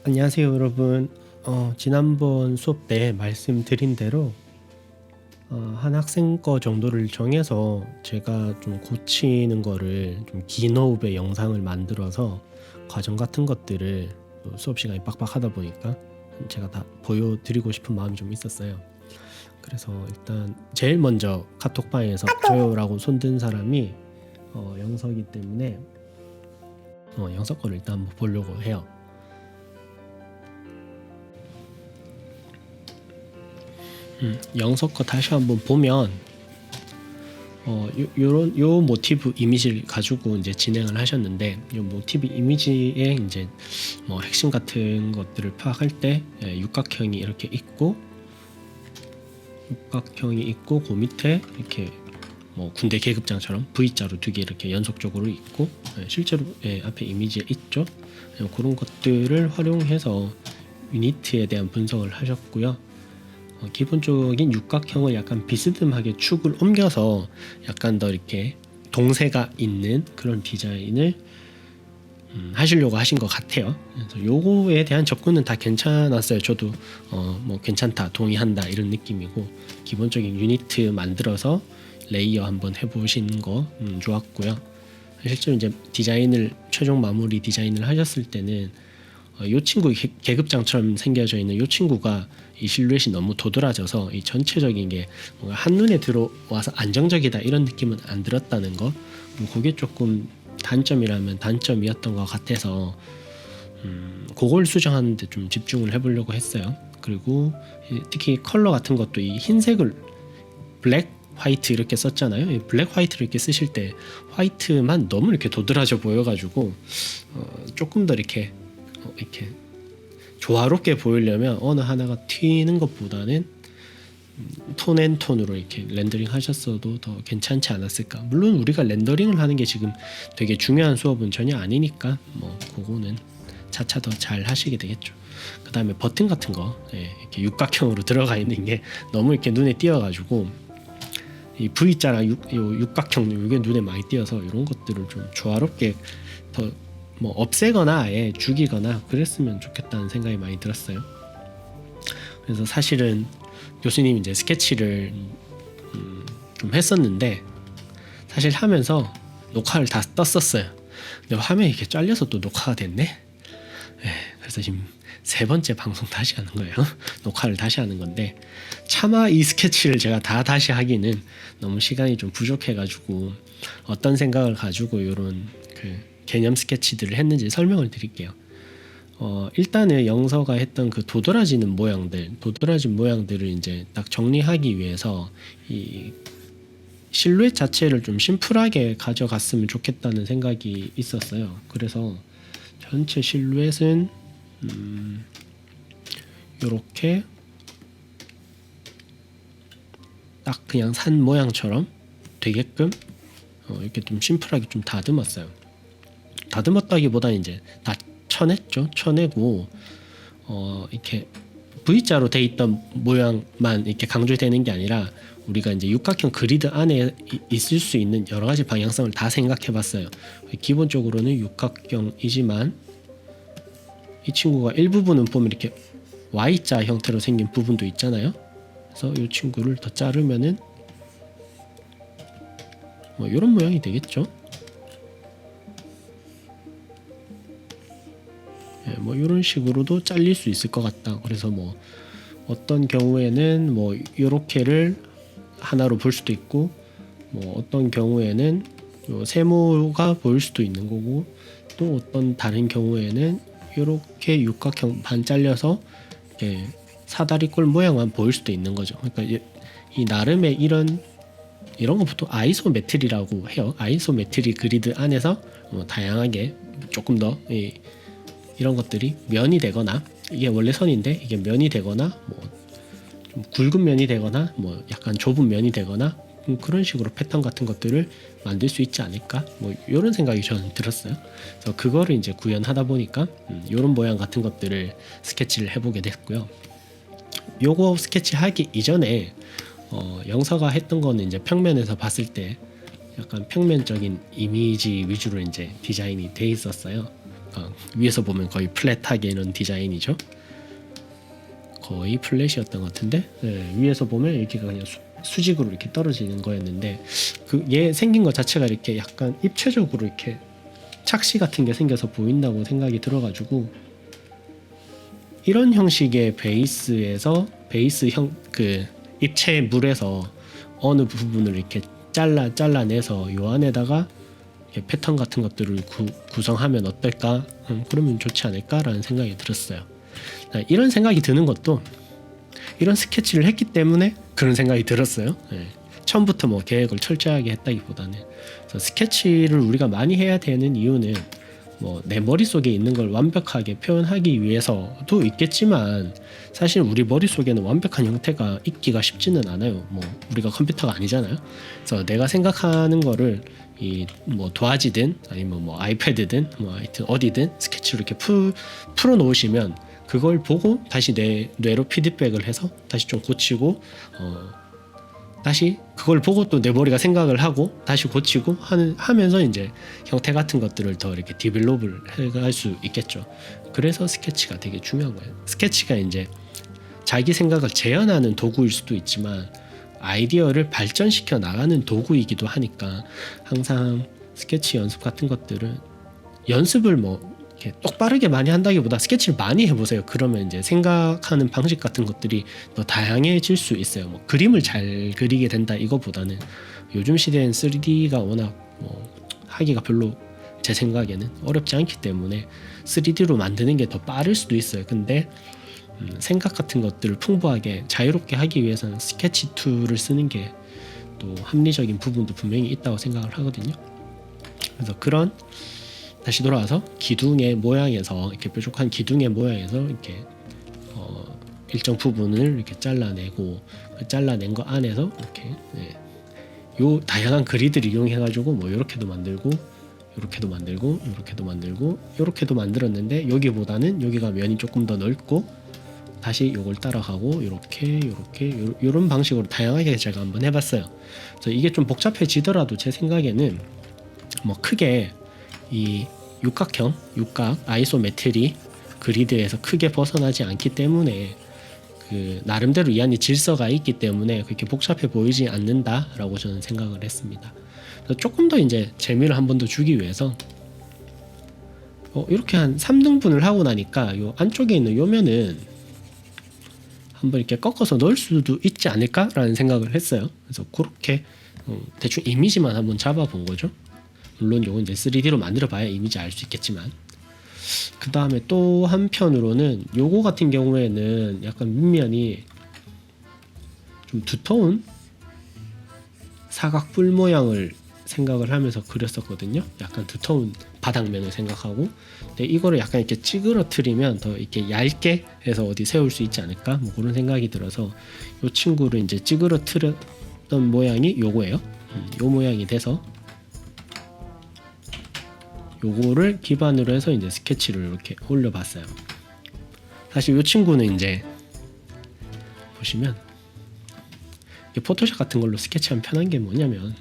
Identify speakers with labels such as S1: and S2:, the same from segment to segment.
S1: 안녕하세요 여러분. 지난번 수업 때 말씀드린 대로 한 학생 거 정도를 정해서 제가 좀 고치는 거를 좀 긴 호흡의 영상을 만들어서 과정 같은 것들을 수업 시간이 빡빡하다 보니까 제가 다 보여드리고 싶은 마음이 좀 있었어요. 그래서 일단 제일 먼저 카톡방에서 저요라고 손든 사람이 영서이기 때문에 영서 거를 일단 한번 보려고 해요. 영서 거 다시 한번 보면 요 모티브 이미지를 가지고 이제 진행을 하셨는데, 요 모티브 이미지의 이제 뭐 핵심 같은 것들을 파악할 때 육각형이 이렇게 있고, 그 밑에 이렇게 뭐 군대 계급장처럼 V자로 두 개 이렇게 연속적으로 있고, 실제로 앞에 이미지에 있죠. 그런 것들을 활용해서 유니트에 대한 분석을 하셨고요. 기본적인 육각형을 약간 비스듬하게 축을 옮겨서 약간 더 이렇게 동세가 있는 그런 디자인을 하시려고 하신 것 같아요. 그래서 요거에 대한 접근은 다 괜찮았어요. 저도 뭐 괜찮다, 동의한다 이런 느낌이고, 기본적인 유니트 만들어서 레이어 한번 해보신 거 좋았고요. 실제로 이제 디자인을 최종 마무리 디자인을 하셨을 때는 요 친구 계급장처럼 생겨져 있는 요 친구가 이 실루엣이 너무 도드라져서 이 전체적인 게 뭔가 한눈에 들어와서 안정적이다 이런 느낌은 안 들었다는 거, 그게 조금 단점이라면 단점이었던 것 같아서 그걸 수정하는 데 좀 집중을 해보려고 했어요. 그리고 특히 컬러 같은 것도 이 흰색을 블랙, 화이트 이렇게 썼잖아요. 이 블랙 화이트를 이렇게 쓰실 때 화이트만 너무 이렇게 도드라져 보여가지고 조금 더 이렇게 조화롭게 보이려면 어느 하나가 튀는 것보다는 톤앤톤으로 이렇게 렌더링 하셨어도 더 괜찮지 않았을까. 물론 우리가 렌더링을 하는 게 지금 되게 중요한 수업은 전혀 아니니까 뭐 그거는 차차 더 잘 하시게 되겠죠. 그 다음에 버튼 같은 거 이렇게 육각형으로 들어가 있는 게 너무 이렇게 눈에 띄어가지고, 이 V자랑 육각형 이게 눈에 많이 띄어서 이런 것들을 좀 조화롭게 더 뭐 없애거나 아예 죽이거나 그랬으면 좋겠다는 생각이 많이 들었어요. 그래서 사실은 교수님이 이제 스케치를 좀 했었는데, 사실 하면서 녹화를 다 떴었어요. 근데 화면이 이렇게 잘려서 또 녹화가 됐네. 그래서 지금 세 번째 방송 다시 하는 거예요. 녹화를 다시 하는 건데, 차마 이 스케치를 제가 다 다시 하기는 너무 시간이 좀 부족해가지고 어떤 생각을 가지고 이런 그 개념 스케치들을 했는지 설명을 드릴게요. 일단은 영서가 했던 그 도드라진 모양들을 이제 딱 정리하기 위해서 이 실루엣 자체를 좀 심플하게 가져갔으면 좋겠다는 생각이 있었어요. 그래서 전체 실루엣은 요렇게 딱 그냥 산 모양처럼 되게끔 이렇게 좀 심플하게 좀 다듬었어요. 다듬었다기보다는 이제 다 쳐냈죠. 쳐내고 이렇게 V자로 돼 있던 모양만 이렇게 강조되는 게 아니라, 우리가 이제 육각형 그리드 안에 있을 수 있는 여러 가지 방향성을 다 생각해봤어요. 기본적으로는 육각형이지만 이 친구가 일부분은 보면 이렇게 Y자 형태로 생긴 부분도 있잖아요. 그래서 이 친구를 더 자르면은 뭐 이런 모양이 되겠죠. 뭐 이런 식으로도 잘릴 수 있을 것 같다. 그래서 뭐 어떤 경우에는 뭐 이렇게를 하나로 볼 수도 있고, 뭐 어떤 경우에는 세모가 보일 수도 있는 거고, 또 어떤 다른 경우에는 이렇게 육각형 반 잘려서 사다리꼴 모양만 보일 수도 있는 거죠. 그러니까 이 나름의 이런 거 보통 아이소메트리라고 해요. 아이소메트리 그리드 안에서 다양하게 조금 더 이런 것들이 면이 되거나, 이게 원래 선인데 이게 면이 되거나 뭐 좀 굵은 면이 되거나 뭐 약간 좁은 면이 되거나 그런 식으로 패턴 같은 것들을 만들 수 있지 않을까, 뭐 이런 생각이 저는 들었어요. 그래서 그거를 이제 구현하다 보니까 이런 모양 같은 것들을 스케치를 해보게 됐고요. 요거 스케치 하기 이전에 영서가 했던 거는 이제 평면에서 봤을 때 약간 평면적인 이미지 위주로 이제 디자인이 돼 있었어요. 위에서 보면 거의 플랫하게 이런 디자인이죠. 거의 플랫이었던 것 같은데 위에서 보면 여기가 그냥 수직으로 이렇게 떨어지는 거였는데 얘 생긴 것 자체가 이렇게 약간 입체적으로 이렇게 착시 같은 게 생겨서 보인다고 생각이 들어가지고 이런 형식의 베이스에서 베이스형 그 입체 물에서 어느 부분을 이렇게 잘라내서 요 안에다가 패턴 같은 것들을 구성하면 어떨까? 그러면 좋지 않을까라는 생각이 들었어요. 이런 생각이 드는 것도 이런 스케치를 했기 때문에 그런 생각이 들었어요. 처음부터 뭐 계획을 철저하게 했다기보다는 그래서 스케치를 우리가 많이 해야 되는 이유는 뭐 내 머릿속에 있는 걸 완벽하게 표현하기 위해서도 있겠지만 사실 우리 머릿속에는 완벽한 형태가 있기가 쉽지는 않아요. 뭐 우리가 컴퓨터가 아니잖아요. 그래서 내가 생각하는 거를 이 뭐 도화지든 아니면 뭐 아이패드든 뭐 하여튼 어디든 스케치로 이렇게 풀어 놓으시면 그걸 보고 다시 내 뇌로 피드백을 해서 다시 좀 고치고 다시 그걸 보고 또 내 머리가 생각을 하고 다시 고치고 하면서 이제 형태 같은 것들을 더 이렇게 디벨롭을 할 수 있겠죠. 그래서 스케치가 되게 중요한 거예요. 스케치가 이제 자기 생각을 재현하는 도구일 수도 있지만 아이디어를 발전시켜 나가는 도구이기도 하니까 항상 스케치 연습 같은 것들은 연습을 뭐 이렇게 똑바르게 많이 한다기보다 스케치를 많이 해보세요. 그러면 이제 생각하는 방식 같은 것들이 더 다양해질 수 있어요. 뭐 그림을 잘 그리게 된다 이거보다는 요즘 시대엔 3D가 워낙 하기가 별로 제 생각에는 어렵지 않기 때문에 3D로 만드는 게 더 빠를 수도 있어요. 근데 생각 같은 것들을 풍부하게 자유롭게 하기 위해서는 스케치 툴을 쓰는 게 또 합리적인 부분도 분명히 있다고 생각을 하거든요. 그래서 그런 다시 돌아와서 기둥의 모양에서 이렇게 뾰족한 기둥의 모양에서 이렇게 일정 부분을 이렇게 잘라내고 그 잘라낸 거 안에서 이렇게 요 다양한 그리드를 이용해 가지고 뭐 이렇게도 만들고 이렇게도 만들고 이렇게도 만들고 이렇게도 만들었는데 여기보다는 여기가 면이 조금 더 넓고 다시 요걸 따라가고 이렇게 이런 방식으로 다양하게 제가 한번 해봤어요. 그래서 이게 좀 복잡해지더라도 제 생각에는 뭐 크게 이 육각 아이소메트리 그리드에서 크게 벗어나지 않기 때문에 그 나름대로 이 안에 질서가 있기 때문에 그렇게 복잡해 보이지 않는다라고 저는 생각을 했습니다. 그래서 조금 더 이제 재미를 한 번 더 주기 위해서 이렇게 한 3등분을 하고 나니까 요 안쪽에 있는 요 면은 한번 이렇게 꺾어서 넣을 수도 있지 않을까라는 생각을 했어요. 그래서 그렇게 대충 이미지만 한번 잡아본 거죠. 물론 요건 이제 3D로 만들어 봐야 이미지 알 수 있겠지만 그 다음에 또 한편으로는 요거 같은 경우에는 약간 밑면이 좀 두터운 사각뿔 모양을 생각을 하면서 그렸었거든요. 약간 두터운 바닥면을 생각하고 근데 이거를 약간 이렇게 찌그러뜨리면 더 이렇게 얇게 해서 어디 세울 수 있지 않을까 뭐 그런 생각이 들어서 요 친구를 이제 찌그러뜨렸던 모양이 요거예요. 요 모양이 돼서 요거를 기반으로 해서 이제 스케치를 이렇게 올려봤어요. 사실 이 친구는 이제 보시면 포토샵 같은 걸로 스케치하면 편한 게 뭐냐면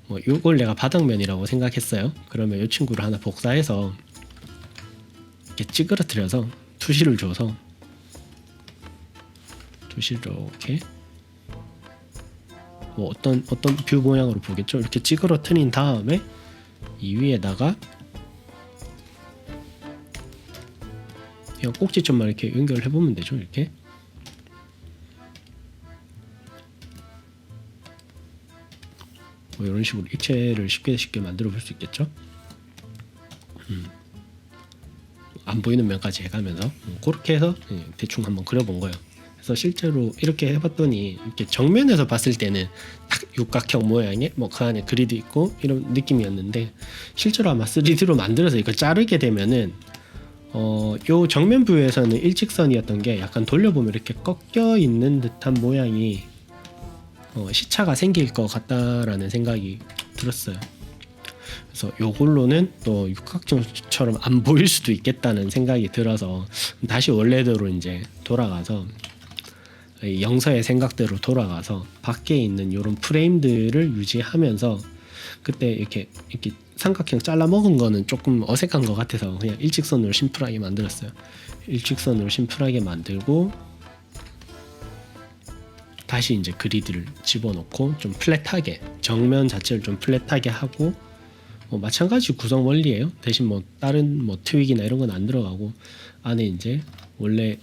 S1: 뭐 요걸 내가 바닥면이라고 생각했어요. 그러면 이 친구를 하나 복사해서 이렇게 찌그러뜨려서 투시를 줘서 투시를 이렇게 뭐 어떤 뷰 모양으로 보겠죠. 이렇게 찌그러뜨린 다음에 이 위에다가 그냥 꼭지점만 이렇게 연결해 보면 되죠. 이렇게 뭐 이런 식으로 입체를 쉽게 만들어 볼 수 있겠죠. 안 보이는 면까지 해가면서 그렇게 해서 대충 한번 그려본 거예요. 그래서 실제로 이렇게 해봤더니 이렇게 정면에서 봤을 때는 딱 육각형 모양의 뭐 그 안에 그리드 있고 이런 느낌이었는데 실제로 아마 3D로 만들어서 이걸 자르게 되면은 요 정면 뷰에서는 일직선이었던 게 약간 돌려보면 이렇게 꺾여 있는 듯한 모양이 시차가 생길 것 같다라는 생각이 들었어요. 그래서 요걸로는 또 육각형처럼 안 보일 수도 있겠다는 생각이 들어서 다시 원래대로 이제 돌아가서 영서의 생각대로 돌아가서 밖에 있는 이런 프레임들을 유지하면서 그때 이렇게 삼각형 잘라 먹은 거는 조금 어색한 것 같아서 그냥 일직선으로 심플하게 만들었어요. 일직선으로 심플하게 만들고 다시 이제 그리드를 집어넣고 좀 플랫하게 정면 자체를 좀 플랫하게 하고 마찬가지 구성 원리예요. 대신 뭐 다른 뭐 트윅이나 이런 건 안 들어가고 안에 이제 원래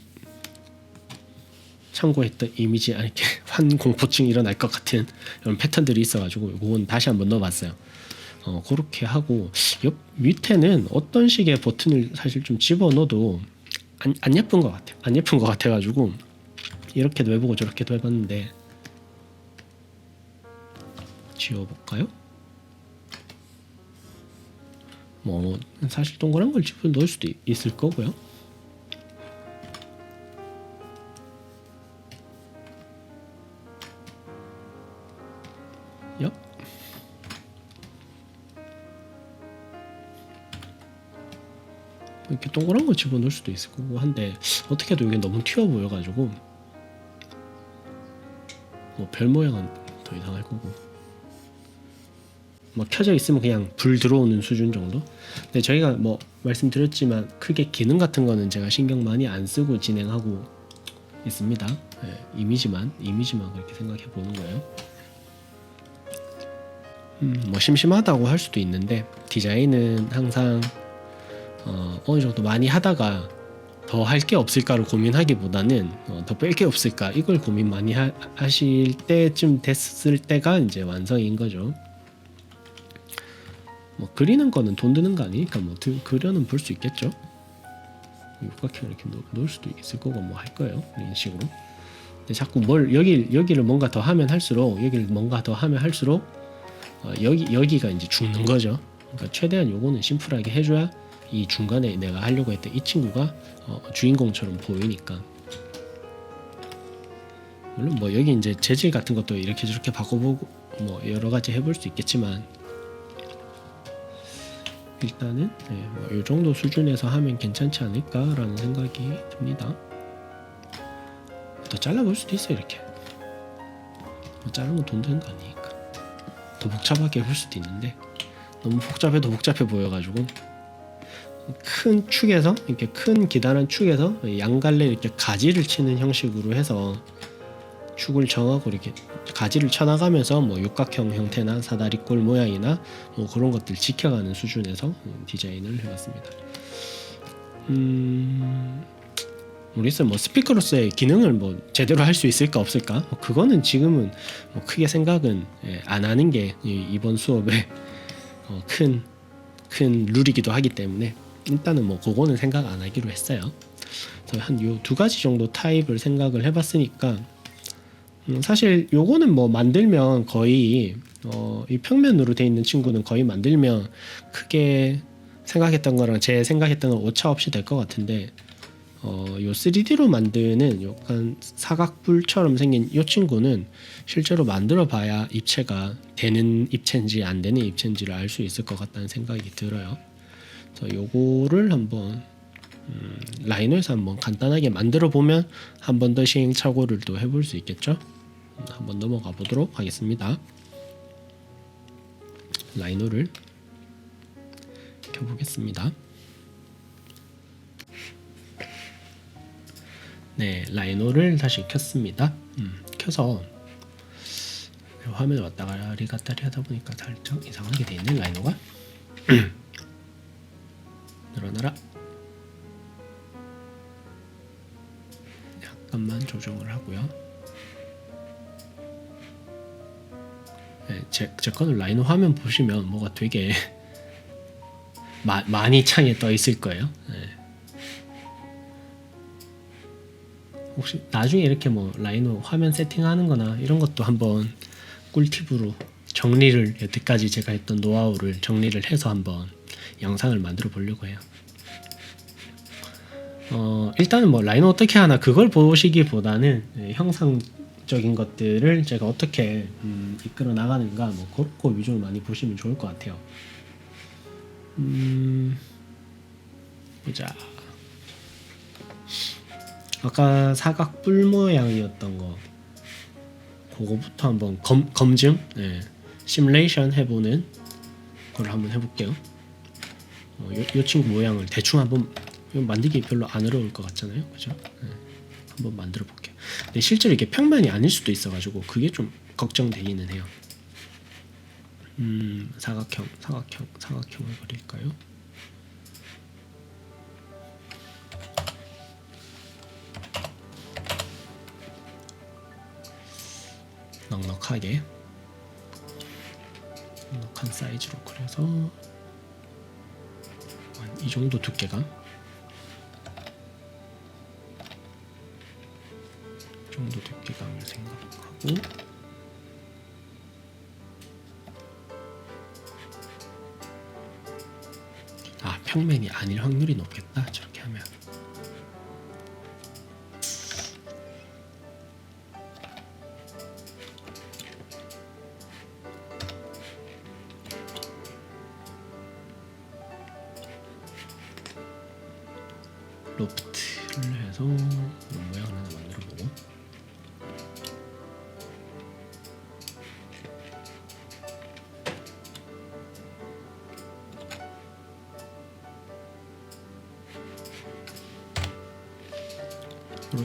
S1: 참고했던 이미지 이렇게 환공포증 일어날 것 같은 이런 패턴들이 있어가지고 그건 다시 한번 넣어봤어요. 그렇게 하고 옆 밑에는 어떤 식의 버튼을 사실 좀 집어넣어도 안 예쁜 것 같아요. 안 예쁜 것 같아가지고 이렇게도 해보고 저렇게도 해봤는데 지워볼까요? 뭐 사실 동그란 걸 집어넣을 수도 있을 거고요. 엽. 이렇게 동그란 거 집어넣을 수도 있을 거고 한데 어떻게 해도 이게 너무 튀어 보여가지고 뭐 별 모양은 더 이상할 거고 뭐 켜져 있으면 그냥 불 들어오는 수준 정도. 근데 저희가 뭐 말씀드렸지만 크게 기능 같은 거는 제가 신경 많이 안 쓰고 진행하고 있습니다. 네, 이미지만 그렇게 생각해 보는 거예요. 뭐 심심하다고 할 수도 있는데 디자인은 항상 어느 정도 많이 하다가 더 할 게 없을까를 고민하기보다는 더 뺄 게 없을까 이걸 고민 많이 하실 때쯤 됐을 때가 이제 완성인 거죠. 뭐 그리는 거는 돈 드는 거 아니니까 뭐 그려는 볼 수 있겠죠. 육각형 이렇게 놓을 수도 있을 거고 뭐 할 거예요. 이런 식으로. 근데 자꾸 뭘 여기를 뭔가 더 하면 할수록 여기가 이제 죽는 거죠. 그러니까 최대한 요거는 심플하게 해줘야 이 중간에 내가 하려고 했던 이 친구가 주인공처럼 보이니까. 물론 뭐 여기 이제 재질 같은 것도 이렇게 저렇게 바꿔보고 뭐 여러 가지 해볼 수 있겠지만 일단은 뭐 이 정도 수준에서 하면 괜찮지 않을까라는 생각이 듭니다. 더 잘라볼 수도 있어요. 이렇게 뭐 자른 건 돈 드는 거 아니니까. 더 복잡하게 해볼 수도 있는데 너무 복잡해도 복잡해 보여가지고 큰 축에서 이렇게 큰 기다란 축에서 양갈래 이렇게 가지를 치는 형식으로 해서 축을 정하고 이렇게 가지를 쳐나가면서 뭐 육각형 형태나 사다리꼴 모양이나 뭐 그런 것들 지켜가는 수준에서 디자인을 해봤습니다. 모르겠어요. 뭐 스피커로서의 기능을 뭐 제대로 할 수 있을까 없을까? 그거는 지금은 뭐 크게 생각은 안 하는 게 이번 수업의 큰 룰이기도 하기 때문에 일단은 뭐 그거는 생각 안 하기로 했어요. 그래서 한 요 두 가지 정도 타입을 생각을 해봤으니까 사실 요거는 뭐 만들면 거의 이 평면으로 돼 있는 친구는 거의 만들면 크게 생각했던 거랑 제 생각했던 건 오차 없이 될 것 같은데 요 3D로 만드는 약간 사각뿔처럼 생긴 이 친구는 실제로 만들어 봐야 입체가 되는 입체인지 안 되는 입체인지를 알 수 있을 것 같다는 생각이 들어요. 그래서 요거를 한번 라이노에서 한번 간단하게 만들어 보면 한 번 더 시행착오를 또 해볼 수 있겠죠. 한번 넘어가 보도록 하겠습니다. 라이노를 켜보겠습니다. 네, 라이노를 다시 켰습니다. 켜서 화면을 왔다 갔다 하다 보니까 살짝 이상하게 돼 있네 라이노가. 늘어나라. 약간만 조정을 하고요. 네, 제 거는 라이노 화면 보시면 뭐가 되게 많이 창에 떠 있을 거예요. 네. 혹시 나중에 이렇게 뭐 라이노 화면 세팅하는 거나 이런 것도 한번 꿀팁으로 정리를 여태까지 제가 했던 노하우를 정리를 해서 한번 영상을 만들어 보려고 해요. 일단은 뭐 라이노 어떻게 하나 그걸 보시기보다는 형상적인 것들을 제가 어떻게 이끌어 나가는가 뭐 그거 위주로 많이 보시면 좋을 것 같아요. 보자. 아까 사각뿔 모양이었던 거 그거부터 한번 검증 시뮬레이션 해보는 그걸 한번 해볼게요. 이 친구 모양을 대충 한번 만들기 별로 안 어려울 것 같잖아요, 그죠? 네, 한번 만들어 볼게요. 근데 실제로 이게 평면이 아닐 수도 있어가지고 그게 좀 걱정되기는 해요. 사각형을 그릴까요? 넉넉한 사이즈로 그려서 이 정도 두께감, 이 정도 두께감을 생각하고 평면이 아닐 확률이 높겠다. 저렇게 하면 로프트를 해서 이런 모양을 하나 만들어보고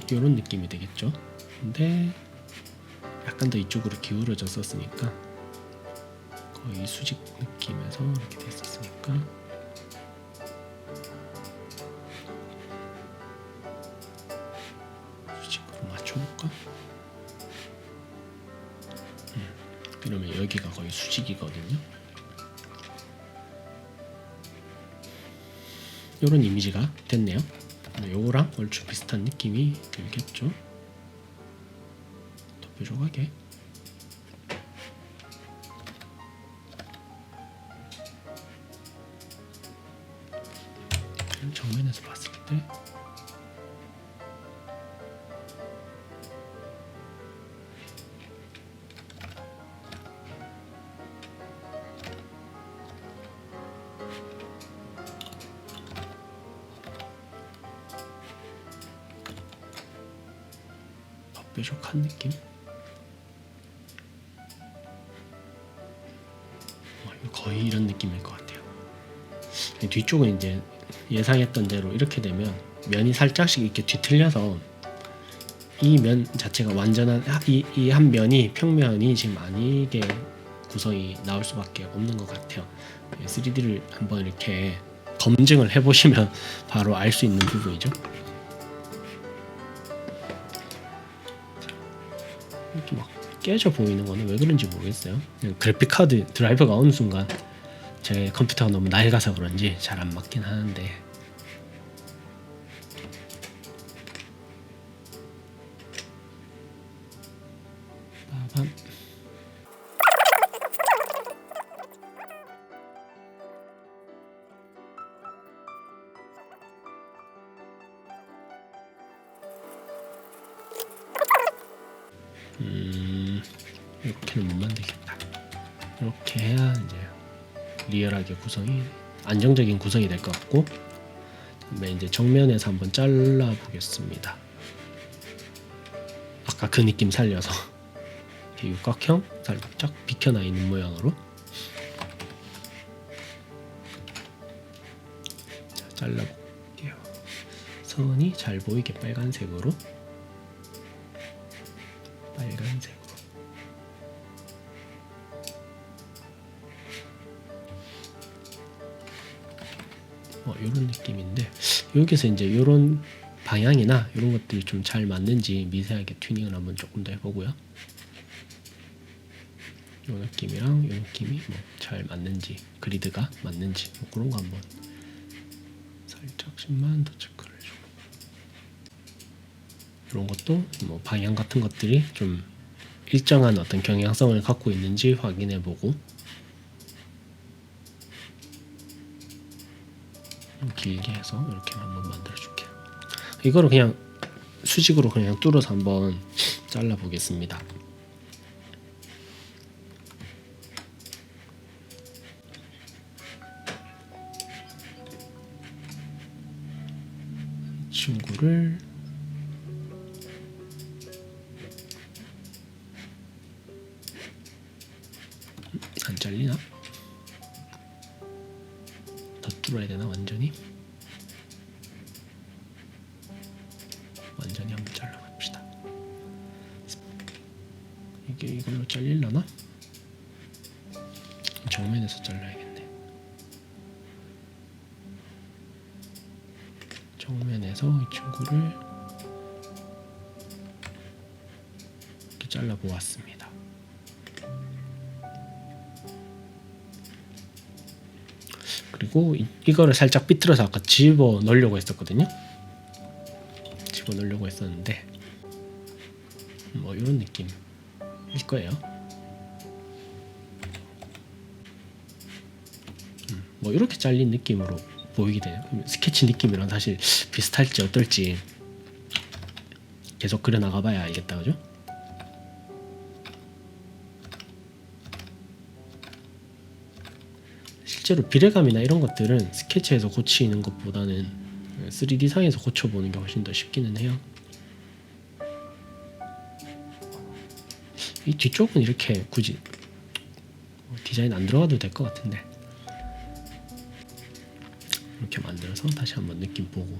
S1: 이런 느낌이 되겠죠. 근데 약간 더 이쪽으로 기울어졌었으니까 거의 수직 느낌에서 이렇게 됐었으니까 수직으로 맞춰볼까? 이러면 여기가 거의 수직이거든요. 이런 이미지가 됐네요. 요거랑 얼추 비슷한 느낌이 들겠죠. 더 뾰족하게. 정면에서 봤을 때 뾰족한 느낌? 거의 이런 느낌일 것 같아요. 뒤쪽은 이제 예상했던 대로 이렇게 되면 면이 살짝씩 이렇게 뒤틀려서 이 면 자체가 완전한 이 한 면이 평면이 지금 아니게 구성이 나올 수밖에 없는 것 같아요. 3D를 한번 이렇게 검증을 해보시면 바로 알 수 있는 부분이죠. 이렇게 막 깨져 보이는 거는 왜 그런지 모르겠어요. 그래픽 카드 드라이버가 어느 순간 제 컴퓨터가 너무 낡아서 그런지 잘 안 맞긴 하는데 빠밤. 이렇게는 못 만들겠다. 이렇게 해야 이제 리얼하게 구성이 안정적인 구성이 될 것 같고, 그다음에 이제 정면에서 한번 잘라 보겠습니다. 아까 그 느낌 살려서 육각형 살짝 비켜나 있는 모양으로 자, 잘라볼게요. 선이 잘 보이게 빨간색으로. 이런 느낌인데 여기서 이제 이런 방향이나 이런 것들이 좀 잘 맞는지 미세하게 튜닝을 한번 조금 더 해보고요. 이 느낌이랑 이 느낌이 뭐 잘 맞는지, 그리드가 맞는지 뭐 그런 거 한번 살짝씩만 더 체크를 해주고, 이런 것도 뭐 방향 같은 것들이 좀 일정한 어떤 경향성을 갖고 있는지 확인해보고, 길게 해서 이렇게 한번 만들어줄게요. 이거를 그냥 수직으로 그냥 뚫어서 한번 잘라 보겠습니다. 친구를 안 잘리나? 뚫어야 되나 완전히? 완전히 한번 잘라봅시다. 이게 이걸로 잘릴라나? 정면에서 잘라야겠네. 정면에서 이 친구를 이렇게 잘라보았습니다. 그리고 이거를 살짝 삐뚤어서 아까 집어 넣으려고 했었거든요. 집어 넣으려고 했었는데 뭐 이런 느낌일 거예요. 뭐 이렇게 잘린 느낌으로 보이게 돼요. 스케치 느낌이랑 사실 비슷할지 어떨지 계속 그려나가봐야 알겠다, 그죠? 실제로 비례감이나 이런 것들은 스케치에서 고치는 것보다는 3D상에서 고쳐보는 게 훨씬 더 쉽기는 해요. 이 뒤쪽은 이렇게 굳이 디자인 안 들어가도 될 것 같은데 이렇게 만들어서 다시 한번 느낌 보고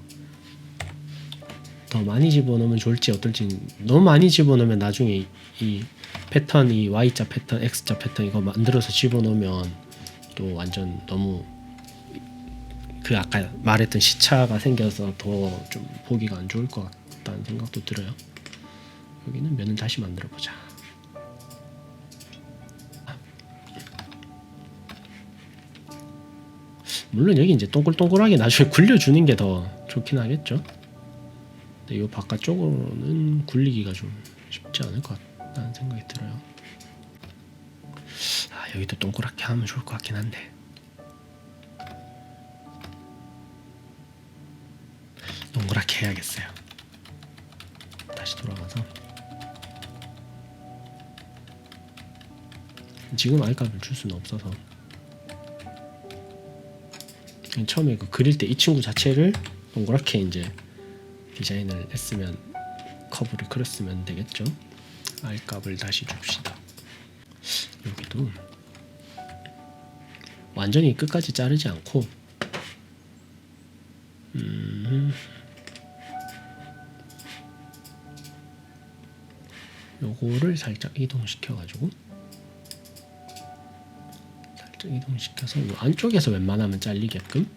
S1: 더 많이 집어넣으면 좋을지 어떨지. 너무 많이 집어넣으면 나중에 이 패턴, 이 Y자 패턴, X자 패턴 이거 만들어서 집어넣으면 또 완전 너무 그 아까 말했던 시차가 생겨서 더 좀 보기가 안 좋을 것 같다는 생각도 들어요. 여기는 면을 다시 만들어 보자. 물론 여기 이제 동글동글하게 나중에 굴려주는 게 더 좋긴 하겠죠. 근데 이 바깥쪽으로는 굴리기가 좀 쉽지 않을 것 같다는 생각이 들어요. 여기도 동그랗게 하면 좋을 것 같긴 한데 동그랗게 해야겠어요. 다시 돌아가서 지금 알값을 줄 수는 없어서 처음에 그 그릴 때 이 친구 자체를 동그랗게 이제 디자인을 했으면 커브를 그렸으면 되겠죠. 알값을 다시 줍시다. 여기도 완전히 끝까지 자르지 않고 요거를 살짝 이동시켜가지고 살짝 이동시켜서 요 안쪽에서 웬만하면 잘리게끔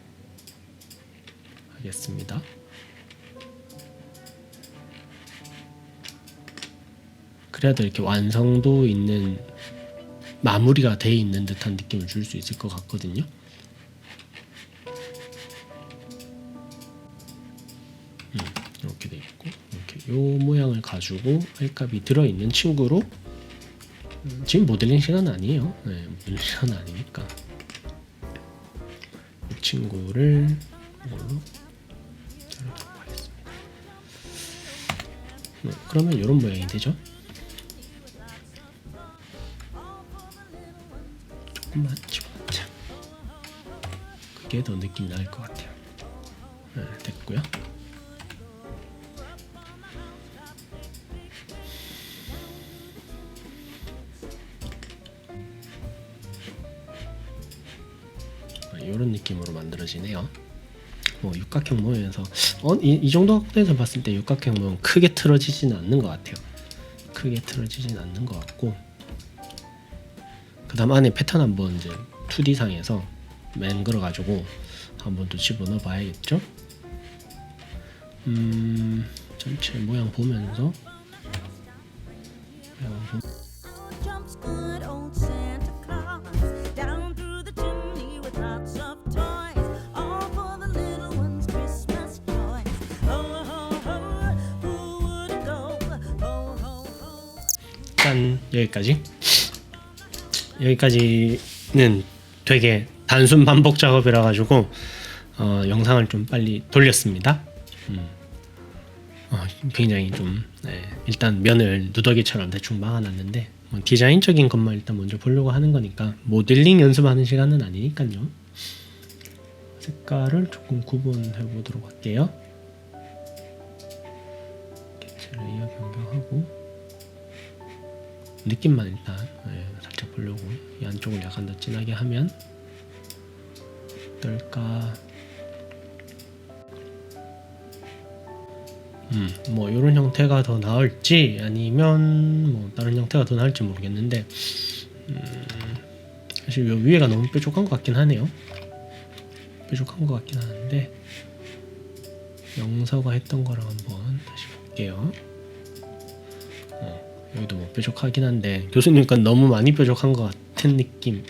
S1: 하겠습니다. 그래야도 이렇게 완성도 있는 마무리가 돼 있는 듯한 느낌을 줄 수 있을 것 같거든요. 이렇게 돼 있고 이렇게 요 모양을 가지고 알값이 들어있는 친구로 지금 모델링 시간은 아니에요. 네, 모델링 시간은 아니니까 이 친구를 이걸로 자르도록 하겠습니다. 그러면 이런 모양이 되죠. 조금만 집어넣자. 그게 더 느낌이 나을 것 같아요. 네, 됐고요. 이런 느낌으로 만들어지네요. 뭐 육각형 모양에서 이 정도 확대에서 봤을 때 육각형 모양 크게 틀어지지는 않는 것 같아요. 크게 틀어지진 않는 것 같고 그 다음 안에 패턴 한번 이제 2D상에서 맹글어 가지고 한번 또 집어넣어 봐야겠죠. 전체 모양 보면서 짠, 여기까지는 되게 단순 반복 작업이라 가지고 영상을 좀 빨리 돌렸습니다. 굉장히 좀 일단 면을 누더기처럼 대충 막아놨는데 디자인적인 것만 일단 먼저 보려고 하는 거니까 모델링 연습하는 시간은 아니니까요. 색깔을 조금 구분해 보도록 할게요. 객체 레이어 변경하고 느낌만 일단 살짝 보려고 이 안쪽을 약간 더 진하게 하면 어떨까? 뭐 이런 형태가 더 나을지 아니면 뭐 다른 형태가 더 나을지 모르겠는데 사실 요 위에가 너무 뾰족한 것 같긴 하네요. 뾰족한 것 같긴 하는데 영서가 했던 거랑 한번 다시 볼게요. 여기도 뭐 뾰족하긴 한데 교수님 건 너무 많이 뾰족한 것 같은 느낌인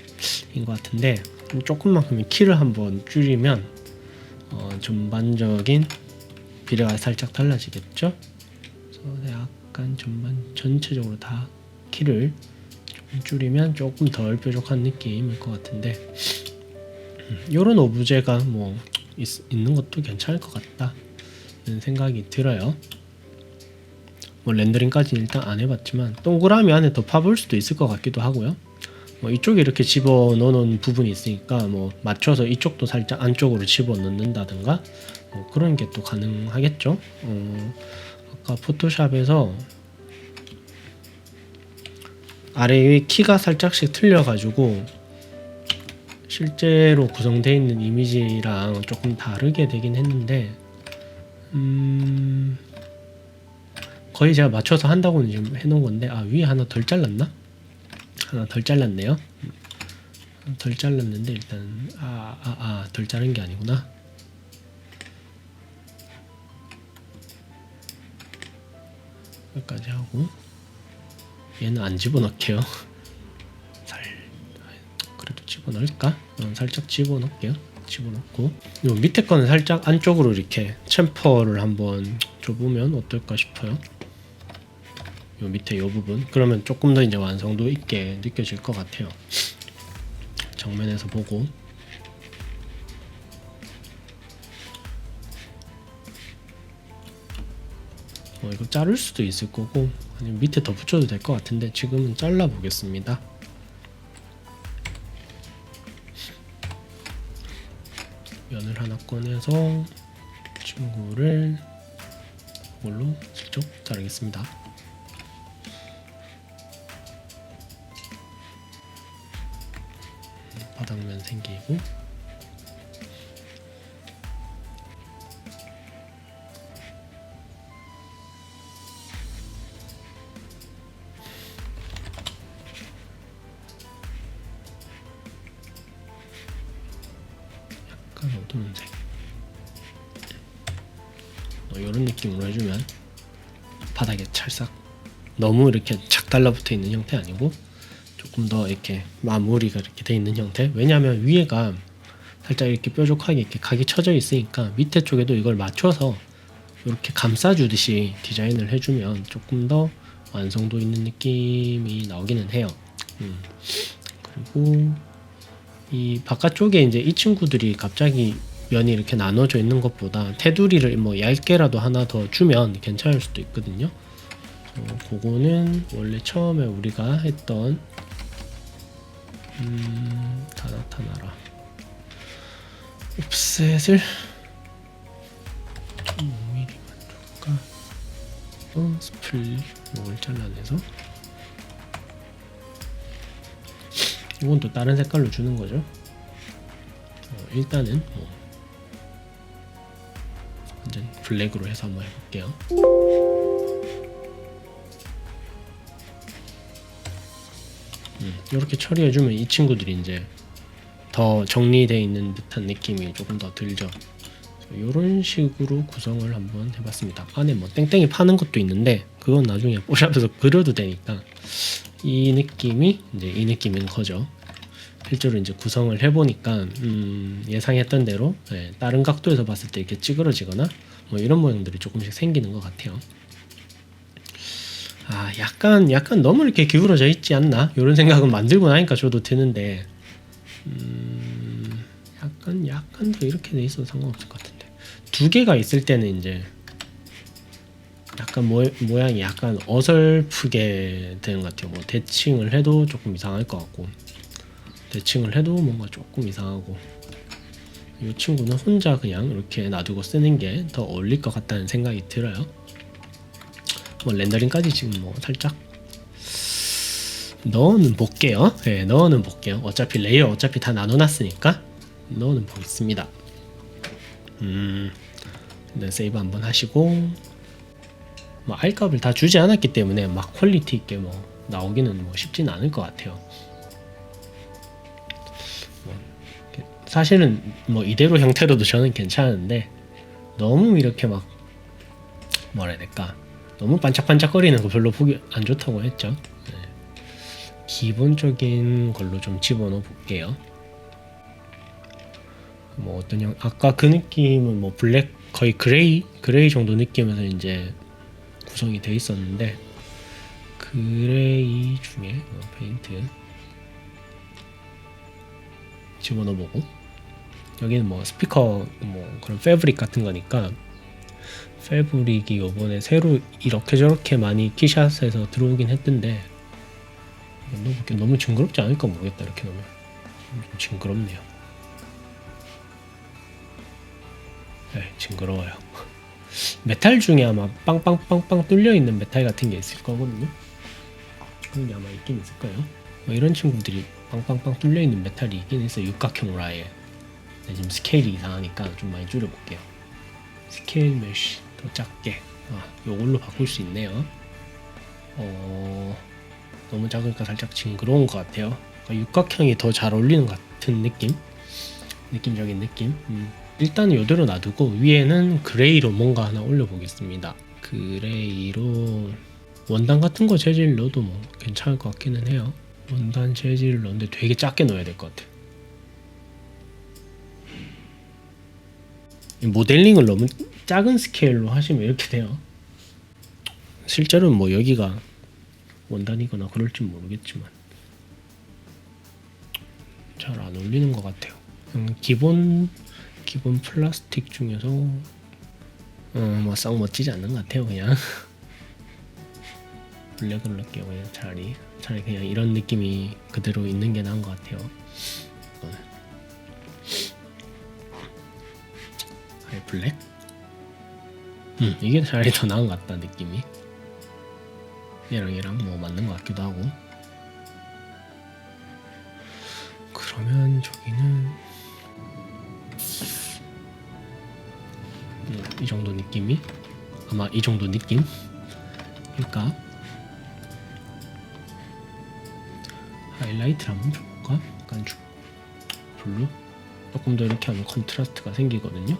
S1: 것 같은데 조금만 그러면 키를 한번 줄이면 전반적인 비례가 살짝 달라지겠죠? 그래서 약간 전체적으로 다 키를 좀 줄이면 조금 덜 뾰족한 느낌일 것 같은데 이런 오브제가 뭐 있는 것도 괜찮을 것 같다는 생각이 들어요. 뭐 렌더링까지는 일단 안 해봤지만 동그라미 안에 더 파볼 수도 있을 것 같기도 하고요. 뭐 이쪽에 이렇게 집어 넣어놓은 부분이 있으니까 뭐 맞춰서 이쪽도 살짝 안쪽으로 집어 넣는다든가 뭐 그런 게 또 가능하겠죠. 아까 포토샵에서 아래의 키가 살짝씩 틀려가지고 실제로 구성되어 있는 이미지랑 조금 다르게 되긴 했는데 거의 제가 맞춰서 한다고는 지금 해놓은 건데 위에 하나 덜 잘랐나? 하나 덜 잘랐네요. 덜 잘랐는데 일단 덜 자른 게 아니구나. 여기까지 하고 얘는 안 집어넣을게요. 그래도 집어넣을까? 살짝 집어넣을게요. 집어넣고 요 밑에 거는 살짝 안쪽으로 이렇게 챔퍼를 한번 줘보면 어떨까 싶어요. 요 밑에 요 부분 그러면 조금 더 이제 완성도 있게 느껴질 것 같아요. 정면에서 보고 이거 자를 수도 있을 거고 아니면 밑에 더 붙여도 될 것 같은데 지금은 잘라 보겠습니다. 면을 하나 꺼내서 친구를 이걸로 슬쩍 자르겠습니다. 바닥면 생기고 약간 어두운 색 이런 느낌으로 해주면 바닥에 찰싹 너무 이렇게 착 달라붙어 있는 형태 아니고 조금 더 이렇게 마무리가 이렇게 돼 있는 형태. 왜냐하면 위에가 살짝 이렇게 뾰족하게 이렇게 각이 쳐져 있으니까 밑에 쪽에도 이걸 맞춰서 이렇게 감싸주듯이 디자인을 해주면 조금 더 완성도 있는 느낌이 나오기는 해요. 그리고 이 바깥쪽에 이제 이 친구들이 갑자기 면이 이렇게 나눠져 있는 것보다 테두리를 뭐 얇게라도 하나 더 주면 괜찮을 수도 있거든요. 그거는 원래 처음에 우리가 했던 다 나타나라 옵셋을 5mm만 줄까? 스플릿 이걸 잘라내서 이건 또 다른 색깔로 주는 거죠. 일단은 완전 블랙으로 해서 한번 해볼게요. 이렇게 처리해주면 이 친구들이 이제 더 정리되어 있는 듯한 느낌이 조금 더 들죠. 이런 식으로 구성을 한번 해봤습니다. 안에 뭐 땡땡이 파는 것도 있는데 그건 나중에 포샵에서 그려도 되니까 이 느낌이 이제 이 느낌인 거죠. 실제로 이제 구성을 해보니까 예상했던 대로 다른 각도에서 봤을 때 이렇게 찌그러지거나 뭐 이런 모양들이 조금씩 생기는 것 같아요. 약간 너무 이렇게 기울어져 있지 않나? 이런 생각은 만들고 나니까 저도 드는데 약간 더 이렇게 돼 있어도 상관없을 것 같은데 두 개가 있을 때는 이제 약간 모양이 약간 어설프게 되는 것 같아요. 뭐 대칭을 해도 조금 이상할 것 같고 대칭을 해도 뭔가 조금 이상하고 이 친구는 혼자 그냥 이렇게 놔두고 쓰는 게 더 어울릴 것 같다는 생각이 들어요. 뭐 렌더링까지 지금 뭐 살짝 넣어는 볼게요. 넣어는 볼게요. 어차피 레이어 다 나눠놨으니까 넣어는 보겠습니다. 네, 세이브 한번 하시고 뭐 R값을 다 주지 않았기 때문에 막 퀄리티 있게 뭐 나오기는 뭐 쉽지는 않을 것 같아요. 뭐 사실은 뭐 이대로 형태로도 저는 괜찮은데 너무 이렇게 막 뭐라 해야 될까, 너무 반짝반짝거리는 거 별로 보기 안 좋다고 했죠. 네. 기본적인 걸로 좀 집어넣어 볼게요. 뭐 어떤 아까 그 느낌은 뭐 블랙, 거의 그레이 정도 느낌에서 이제 구성이 돼 있었는데, 그레이 중에 페인트 집어넣어보고, 여기는 뭐 스피커 뭐 그런 패브릭 같은 거니까, 패브릭이 요번에 새로 이렇게 저렇게 많이 티샷에서 들어오긴 했던데 너무 징그럽지 않을까 모르겠다. 이렇게 넣으면 좀 징그럽네요. 네, 징그러워요. 메탈 중에 아마 빵빵빵빵 뚫려 있는 메탈 같은 게 있을 거거든요. 그런 게 아마 있긴 있을 거예요. 뭐 이런 친구들이 빵빵빵 뚫려 있는 메탈이 있긴 있어요. 육각형으로 아예. 네, 지금 스케일이 이상하니까 좀 많이 줄여볼게요. 스케일 메쉬 더 작게. 요걸로 바꿀 수 있네요. 너무 작으니까 살짝 징그러운 것 같아요. 그러니까 육각형이 더 잘 어울리는 것 같은 느낌적인 느낌. 일단 이대로 놔두고 위에는 그레이로 뭔가 하나 올려보겠습니다. 그레이로 원단 같은 거 재질 넣어도 뭐 괜찮을 것 같기는 해요. 원단 재질을 넣는데 되게 작게 넣어야 될 것 같아요. 모델링을 너무 작은 스케일로 하시면 이렇게 돼요. 실제로는 뭐 여기가 원단이거나 그럴지 모르겠지만 잘 안 어울리는 것 같아요. 기본 플라스틱 중에서 뭐 썩 멋지지 않는 것 같아요. 그냥 블랙을 넣을게요. 그냥 차라리 그냥 이런 느낌이 그대로 있는 게 나은 것 같아요. 아예 블랙? 이게 차라리 더 나은 것 같다. 느낌이 얘랑 뭐 맞는 것 같기도 하고. 그러면 저기는 이 정도 느낌이 아마 이 정도 느낌일까? 하이라이트를 한번 줘볼까? 약간 블루? 조금 더 이렇게 하면 컨트라스트가 생기거든요.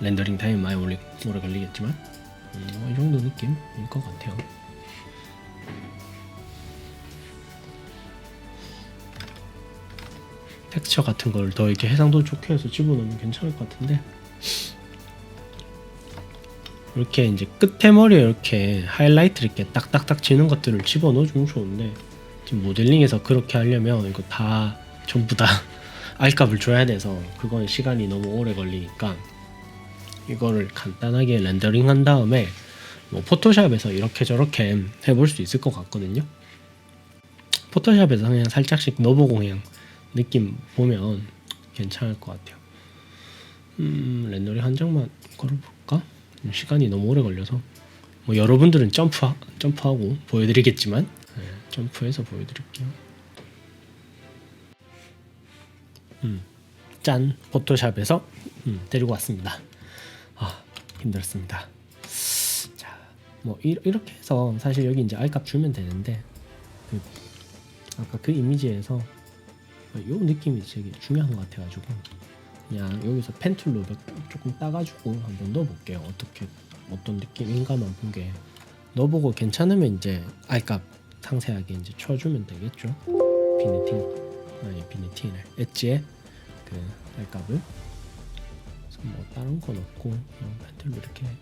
S1: 렌더링 타임 많이 오래 걸리겠지만 이 정도 느낌일 것 같아요. 텍스처 같은 걸 더 이렇게 해상도 좋게 해서 집어넣으면 괜찮을 것 같은데, 이렇게 이제 끝에 머리에 이렇게 하이라이트 이렇게 딱딱딱 지는 것들을 집어넣어주면 좋은데, 지금 모델링에서 그렇게 하려면 이거 다 전부 다 R값을 줘야 돼서 그건 시간이 너무 오래 걸리니까 이거를 간단하게 렌더링 한 다음에 뭐 포토샵에서 이렇게 저렇게 해볼 수 있을 것 같거든요. 포토샵에서 그냥 살짝씩 넣어보고 그냥 느낌 보면 괜찮을 것 같아요. 렌더링 한 장만 걸어볼까? 시간이 너무 오래 걸려서 뭐 여러분들은 점프하고 보여드리겠지만 점프해서 보여드릴게요. 짠! 포토샵에서 데리고 왔습니다. 힘들었습니다. 자, 뭐 이렇게 해서 사실 여기 이제 R값 주면 되는데, 아까 그 이미지에서 이 느낌이 되게 중요한 것 같아가지고 그냥 여기서 펜툴로 조금 따가지고 한번 넣어볼게요. 어떤 느낌인가만 보게 넣어보고 괜찮으면 이제 R값 상세하게 이제 쳐주면 되겠죠. 비니팅을 엣지에 그 R값을. 그래서 뭐 다른 건 없고 그냥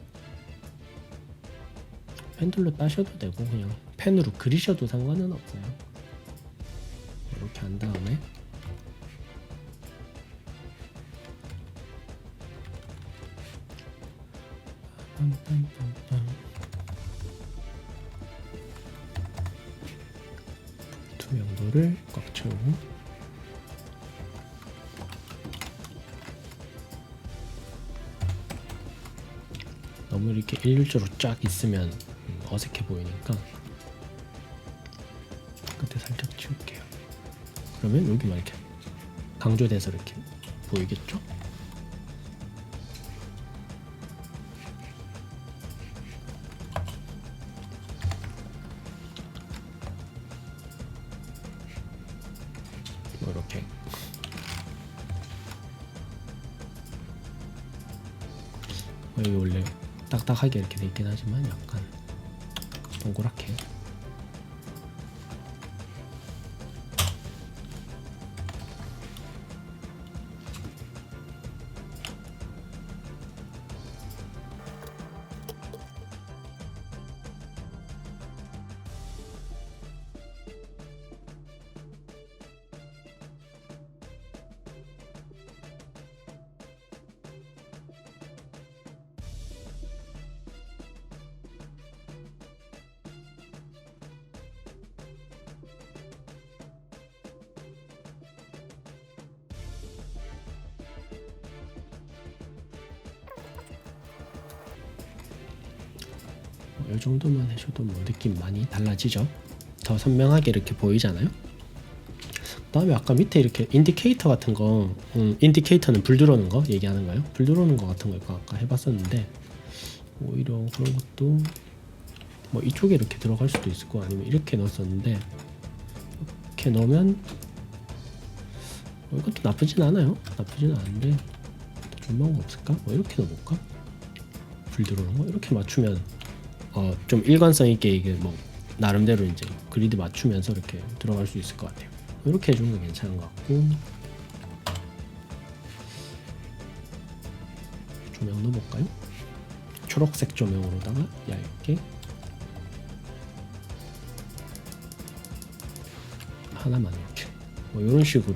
S1: 펜툴로 따셔도 되고 그냥 펜으로 그리셔도 상관은 없어요. 이렇게 한 다음에 투명도를 꽉 채우고 너무 이렇게 일률적으로 쫙 있으면 어색해 보이니까 끝에 살짝 치울게요. 그러면 여기만 이렇게 강조돼서 이렇게 보이겠죠? 뭐 이렇게 여기 원래 딱딱하게 이렇게 돼 있긴 하지만 약간 동그랗게 이 정도만 해줘도 뭐 느낌 많이 달라지죠. 더 선명하게 이렇게 보이잖아요. 그다음에 아까 밑에 이렇게 인디케이터 같은 거, 인디케이터는 불 들어오는 거 얘기하는 거예요. 불 들어오는 거 같은 거 아까 해봤었는데 오히려 그런 것도 뭐 이쪽에 이렇게 들어갈 수도 있을 거 아니면 이렇게 넣었었는데 이렇게 넣으면 이것도 나쁘진 않아요. 나쁘진 않은데 좀 방법 없을까? 뭐 이렇게 넣어볼까? 불 들어오는 거 이렇게 맞추면 좀 일관성 있게 이게 뭐 나름대로 이제 그리드 맞추면서 이렇게 들어갈 수 있을 것 같아요. 이렇게 해주는 거 괜찮은 것 같고 조명 넣어볼까요? 초록색 조명으로다가 얇게 하나만 이렇게 뭐 이런 식으로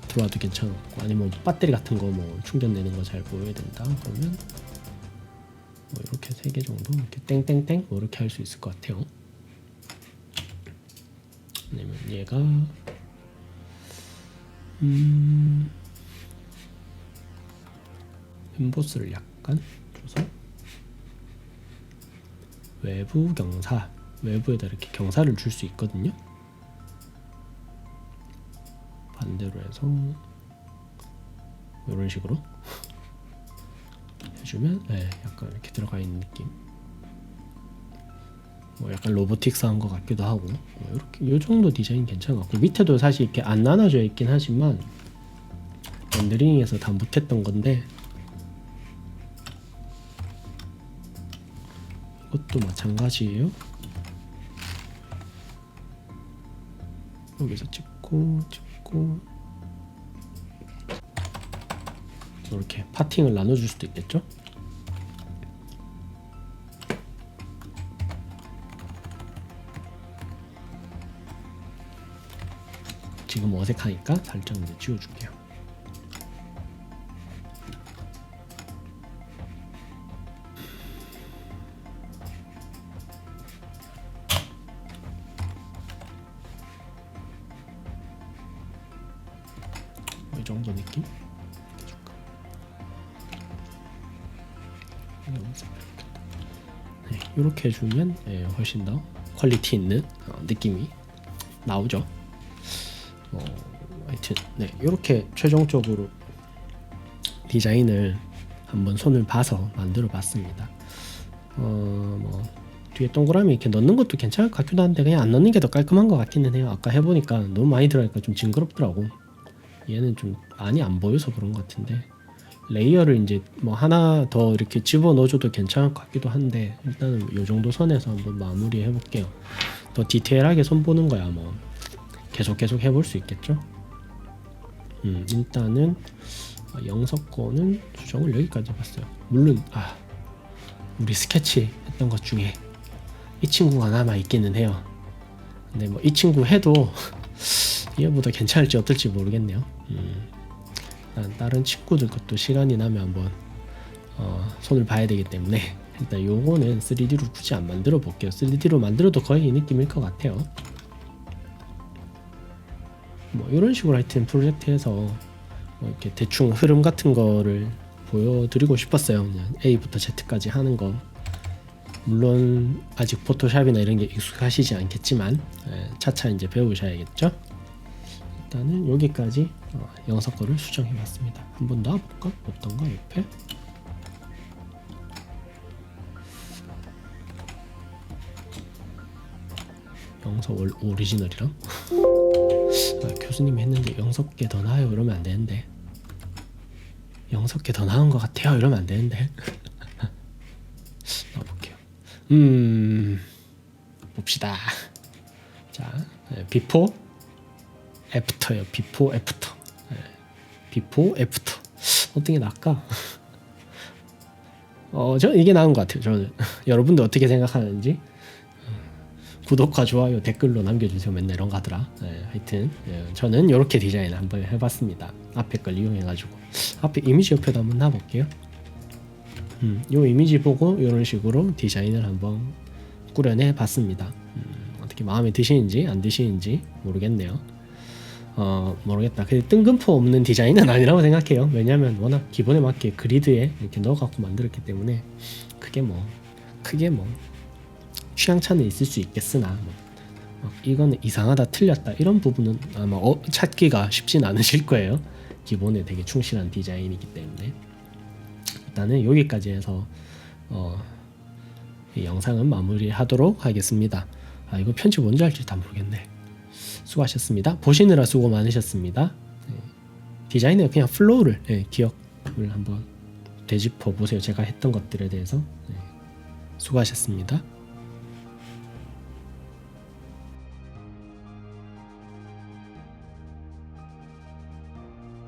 S1: 들어와도 괜찮고 아니면 배터리 같은 거 뭐 충전되는 거 잘 보여야 된다 그러면 뭐 이렇게 3개 정도 이렇게 땡땡땡 뭐 이렇게 할 수 있을 것 같아요. 아니면 얘가 엠보스를 약간 줘서 외부 경사 외부에다 이렇게 경사를 줄 수 있거든요. 반대로 해서 이런 식으로 해주면 약간 이렇게 들어가 있는 느낌. 뭐 약간 로보틱스한 것 같기도 하고 뭐 이렇게 이 정도 디자인 괜찮은 것 같고 밑에도 사실 이렇게 안 나눠져 있긴 하지만 렌더링에서 다 못했던 건데 이것도 마찬가지예요. 여기서 찍고 이렇게 파팅을 나눠줄 수도 있겠죠. 지금 어색하니까 살짝 이제 지워줄게요. 이 정도 느낌? 네, 이렇게 해주면 훨씬 더 퀄리티 있는 느낌이 나오죠. 하여튼 네, 이렇게 최종적으로 디자인을 한번 손을 봐서 만들어 봤습니다. 뭐 뒤에 동그라미 이렇게 넣는 것도 괜찮을 것 같기도 한데 그냥 안 넣는 게 더 깔끔한 것 같기는 해요. 아까 해보니까 너무 많이 들어가니까 좀 징그럽더라고. 얘는 좀 많이 안 보여서 그런 것 같은데 레이어를 이제 뭐 하나 더 이렇게 집어 넣어줘도 괜찮을 것 같기도 한데 일단은 이 정도 선에서 한번 마무리 해볼게요. 더 디테일하게 손 보는 거야 뭐 계속 해볼 수 있겠죠. 일단은 영석 거는 수정을 여기까지 봤어요. 물론 우리 스케치 했던 것 중에 이 친구가 남아 있기는 해요. 근데 뭐 이 친구 해도 얘보다 괜찮을지 어떨지 모르겠네요. 일단 다른 친구들 것도 시간이 나면 한번 손을 봐야 되기 때문에 일단 요거는 3D로 굳이 안 만들어 볼게요. 3D로 만들어도 거의 이 느낌일 것 같아요. 뭐 이런 식으로 하여튼 프로젝트에서 뭐 이렇게 대충 흐름 같은 거를 보여드리고 싶었어요. 그냥 A부터 Z까지 하는 거. 물론 아직 포토샵이나 이런 게 익숙하시지 않겠지만 차차 이제 배우셔야겠죠. 일단은 여기까지 영서 거를 수정해 봤습니다. 한 번 더 볼까? 없던가 옆에? 영서 오리지널이랑 교수님이 했는데 6개 더 나아요 이러면 안 되는데 6개 더 나은 것 같아요 이러면 안 되는데 나볼게요. 봅시다. 자, 비포 애프터요. 비포 애프터. 비포 애프터 어떤 게 나을까? 저는 이게 나은 것 같아요. 저는 여러분들 어떻게 생각하는지 구독과 좋아요 댓글로 남겨주세요. 맨날 이런 거 하더라. 하여튼 저는 이렇게 디자인 한번 해봤습니다. 앞에 걸 이용해가지고 앞에 이미지 옆에도 한번 놔볼게요. 요 이미지 보고 이런 식으로 디자인을 한번 꾸려내 봤습니다. 어떻게 마음에 드시는지 안 드시는지 모르겠네요. 모르겠다. 근데 뜬금포 없는 디자인은 아니라고 생각해요. 왜냐하면 워낙 기본에 맞게 그리드에 이렇게 넣어갖고 만들었기 때문에 크게 뭐 취향차는 있을 수 있겠으나 이거는 이상하다 틀렸다 이런 부분은 아마 찾기가 쉽진 않으실 거예요. 기본에 되게 충실한 디자인이기 때문에 일단은 여기까지 해서 이 영상은 마무리하도록 하겠습니다. 이거 편집 언제 할지 다 모르겠네. 수고하셨습니다. 보시느라 수고 많으셨습니다. 디자인의 그냥 플로우를 기억을 한번 되짚어 보세요. 제가 했던 것들에 대해서 수고하셨습니다.